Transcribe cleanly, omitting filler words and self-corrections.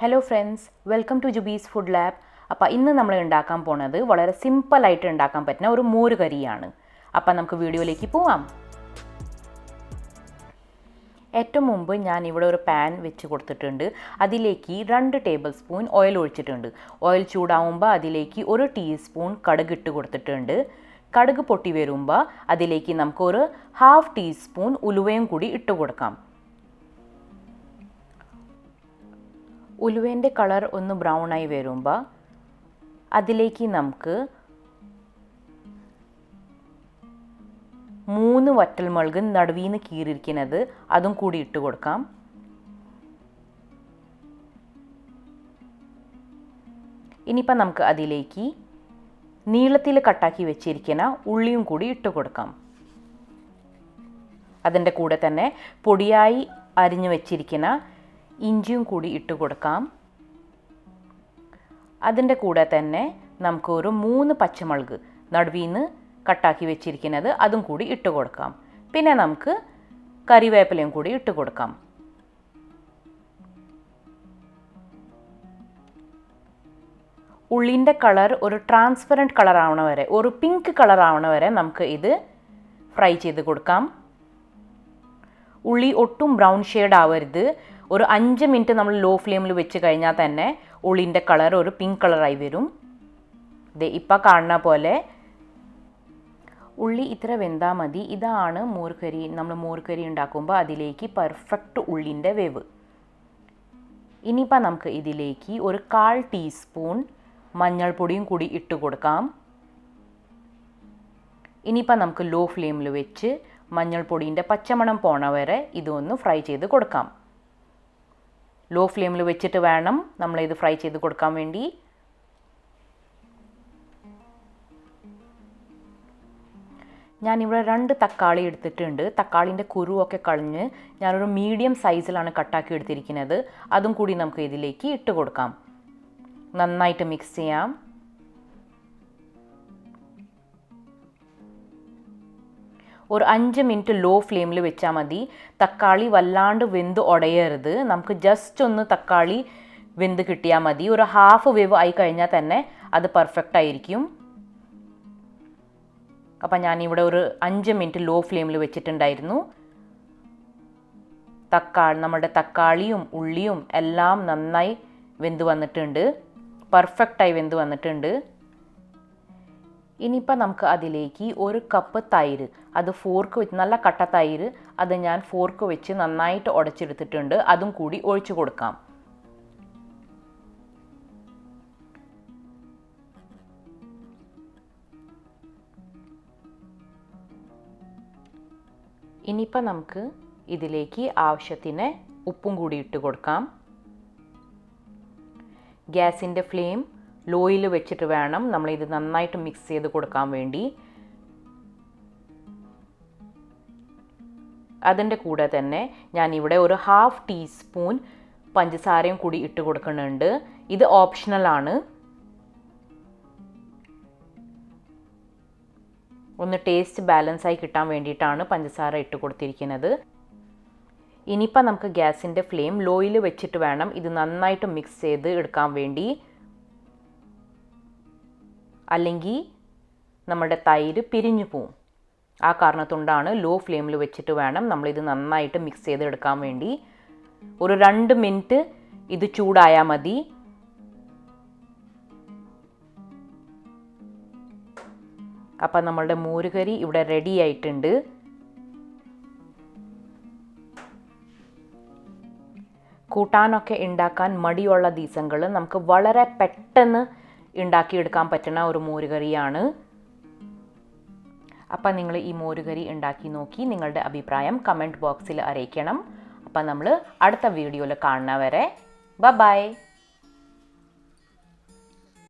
Hello friends, welcome to Jubee's food lab. അപ്പോൾ ഇന്ന് നമ്മൾ ഉണ്ടാക്കാൻ പോണത് വളരെ സിമ്പിളായിട്ട് ഉണ്ടാക്കാൻ പറ്റുന്ന ഒരു മോര് കറിയാണ്. അപ്പോൾ നമുക്ക് വീഡിയോയിലേക്ക് പോവാം. ഏറ്റവും മുമ്പ് ഞാൻ ഇവിടെ ഒരു പാൻ വെച്ച് കൊടുത്തിട്ടുണ്ട്. അതിലേക്ക് 2 ടേബിൾ സ്പൂൺ ഓയിൽ ഒഴിച്ചിട്ടുണ്ട്. ഓയിൽ ചൂടാവുമ്പോൾ അതിലേക്ക് 1 ടീസ്പൂൺ കടുക് ഇട്ട് കൊടുത്തിട്ടുണ്ട്. കടുക് പൊട്ടി വരുമ്പോൾ അതിലേക്ക് നമുക്കൊരു 1/2 ടീസ്പൂൺ ഉലുവയും കൂടി ഇട്ട് കൊടുക്കാം. ഉലുവേൻ്റെ കളർ ഒന്ന് ബ്രൗൺ ആയി വരുമ്പോൾ അതിലേക്ക് നമുക്ക് 3 വറ്റൽമുളക് നടുവീന്ന് കീറിയിരിക്കുന്നത് അതും കൂടി ഇട്ട് കൊടുക്കാം. ഇനിയിപ്പോൾ നമുക്ക് അതിലേക്ക് നീളത്തിൽ കട്ടാക്കി വെച്ചിരിക്കുന്ന ഉള്ളിയും കൂടി ഇട്ട് കൊടുക്കാം. അതിൻ്റെ കൂടെ തന്നെ പൊടിയായി അരിഞ്ഞു വെച്ചിരിക്കുന്ന ഇഞ്ചിയും കൂടി ഇട്ട് കൊടുക്കാം. അതിൻ്റെ കൂടെ തന്നെ നമുക്കൊരു 3 പച്ചമുളക് നടുവീന്ന് കട്ടാക്കി വെച്ചിരിക്കുന്നത് അതും കൂടി ഇട്ട് കൊടുക്കാം. പിന്നെ നമുക്ക് കറിവേപ്പിലയും കൂടി ഇട്ട് കൊടുക്കാം. ഉള്ളിൻ്റെ കളർ ഒരു ട്രാൻസ്പെറൻറ്റ് കളർ ആവണ വരെ, ഒരു പിങ്ക് കളർ ആവണ വരെ നമുക്ക് ഇത് ഫ്രൈ ചെയ്ത് കൊടുക്കാം. ഉള്ളി ഒട്ടും ബ്രൗൺ ഷെയ്ഡ് ആവരുത്. ഒരു 5 മിനിറ്റ് നമ്മൾ ലോ ഫ്ലെയിമിൽ വെച്ച് കഴിഞ്ഞാൽ തന്നെ ഉള്ളിൻ്റെ കളർ ഒരു പിങ്ക് കളറായി വരും. ഇപ്പോൾ കാണുന്ന പോലെ ഉള്ളി ഇത്ര വെന്താൽ മതി. ഇതാണ് മോരുകറി. നമ്മൾ മോരുകറി ഉണ്ടാക്കുമ്പോൾ അതിലേക്ക് പെർഫെക്റ്റ് ഉള്ളിൻ്റെ വേവ്. ഇനിയിപ്പോൾ നമുക്ക് ഇതിലേക്ക് ഒരു 1/4 ടീസ്പൂൺ മഞ്ഞൾപ്പൊടിയും കൂടി ഇട്ട് കൊടുക്കാം. ഇനിയിപ്പോൾ നമുക്ക് ലോ ഫ്ലെയിമിൽ വെച്ച് മഞ്ഞൾപ്പൊടീൻ്റെ പച്ചമണം പോണ വരെ ഇതൊന്ന് ഫ്രൈ ചെയ്ത് കൊടുക്കാം. ലോ ഫ്ലെയിമിൽ വെച്ചിട്ട് വേണം നമ്മളിത് ഫ്രൈ ചെയ്ത് കൊടുക്കാൻ വേണ്ടി. ഞാനിവിടെ 2 തക്കാളി എടുത്തിട്ടുണ്ട്. തക്കാളിൻ്റെ കുരുവൊക്കെ കളഞ്ഞ് ഞാനൊരു മീഡിയം സൈസിലാണ് കട്ടാക്കി എടുത്തിരിക്കുന്നത്. അതും കൂടി നമുക്ക് ഇതിലേക്ക് ഇട്ട് കൊടുക്കാം. നന്നായിട്ട് മിക്സ് ചെയ്യാം. ഒരു 5 മിനിറ്റ് ലോ ഫ്ലെയിമിൽ വെച്ചാൽ മതി. തക്കാളി വല്ലാണ്ട് വെന്ത് ഉടയരുത്. നമുക്ക് ജസ്റ്റ് ഒന്ന് തക്കാളി വെന്ത് കിട്ടിയാൽ മതി. ഒരു 1/2 വേവ് ആയി കഴിഞ്ഞാൽ തന്നെ അത് പെർഫെക്റ്റ് ആയിരിക്കും. അപ്പം ഞാനിവിടെ ഒരു 5 മിനിറ്റ് ലോ ഫ്ലെയിമിൽ വെച്ചിട്ടുണ്ടായിരുന്നു. നമ്മുടെ തക്കാളിയും ഉള്ളിയും എല്ലാം നന്നായി വെന്ത് വന്നിട്ടുണ്ട്. പെർഫെക്റ്റായി വെന്ത് വന്നിട്ടുണ്ട്. ഇനിയിപ്പോൾ നമുക്ക് അതിലേക്ക് 1 കപ്പ് തൈര്, അത് ഫോർക്ക് വെച്ച്, നല്ല കട്ട തൈര്, അത് ഞാൻ ഫോർക്ക് വെച്ച് നന്നായിട്ട് ഉടച്ചെടുത്തിട്ടുണ്ട്. അതും കൂടി ഒഴിച്ചു കൊടുക്കാം. ഇനിയിപ്പോൾ നമുക്ക് ഇതിലേക്ക് ആവശ്യത്തിന് ഉപ്പും കൂടി ഇട്ട് കൊടുക്കാം. ഗ്യാസിൻ്റെ ഫ്ലെയിം ലോയിൽ വെച്ചിട്ട് വേണം നമ്മളിത് നന്നായിട്ട് മിക്സ് ചെയ്ത് കൊടുക്കാൻ വേണ്ടി. അതിൻ്റെ കൂടെ തന്നെ ഞാനിവിടെ ഒരു 1/2 ടീസ്പൂൺ പഞ്ചസാരയും കൂടി ഇട്ട് കൊടുക്കുന്നുണ്ട്. ഇത് ഓപ്ഷണലാണ്. ഒന്ന് ടേസ്റ്റ് ബാലൻസ് ആയി കിട്ടാൻ വേണ്ടിയിട്ടാണ് പഞ്ചസാര ഇട്ട് കൊടുത്തിരിക്കുന്നത്. ഇനിയിപ്പോൾ നമുക്ക് ഗ്യാസിൻ്റെ ഫ്ലെയിം ലോയിൽ വെച്ചിട്ട് വേണം ഇത് നന്നായിട്ട് മിക്സ് ചെയ്ത് എടുക്കാൻ വേണ്ടി. അല്ലെങ്കിൽ നമ്മുടെ തൈര് പിരിഞ്ഞു പോവും. ആ കാരണത്തുകൊണ്ടാണ് ലോ ഫ്ലെയിമിൽ വെച്ചിട്ട് വേണം നമ്മളിത് നന്നായിട്ട് മിക്സ് ചെയ്തെടുക്കാൻ വേണ്ടി. ഒരു 2 മിനിറ്റ് ഇത് ചൂടായാൽ മതി. അപ്പം നമ്മളുടെ മോരുകറി ഇവിടെ റെഡി ആയിട്ടുണ്ട്. കൂട്ടാനൊക്കെ ഉണ്ടാക്കാൻ മടിയുള്ള ദിവസങ്ങൾ നമുക്ക് വളരെ പെട്ടെന്ന് ഉണ്ടാക്കിയെടുക്കാൻ പറ്റുന്ന ഒരു മോരുകറിയാണ്. അപ്പം നിങ്ങൾ ഈ മോരുകറി ഉണ്ടാക്കി നോക്കി നിങ്ങളുടെ അഭിപ്രായം കമൻറ്റ് ബോക്സിൽ അറിയിക്കണം. അപ്പം നമ്മൾ അടുത്ത വീഡിയോയിൽ കാണുന്നവരെ ബൈ.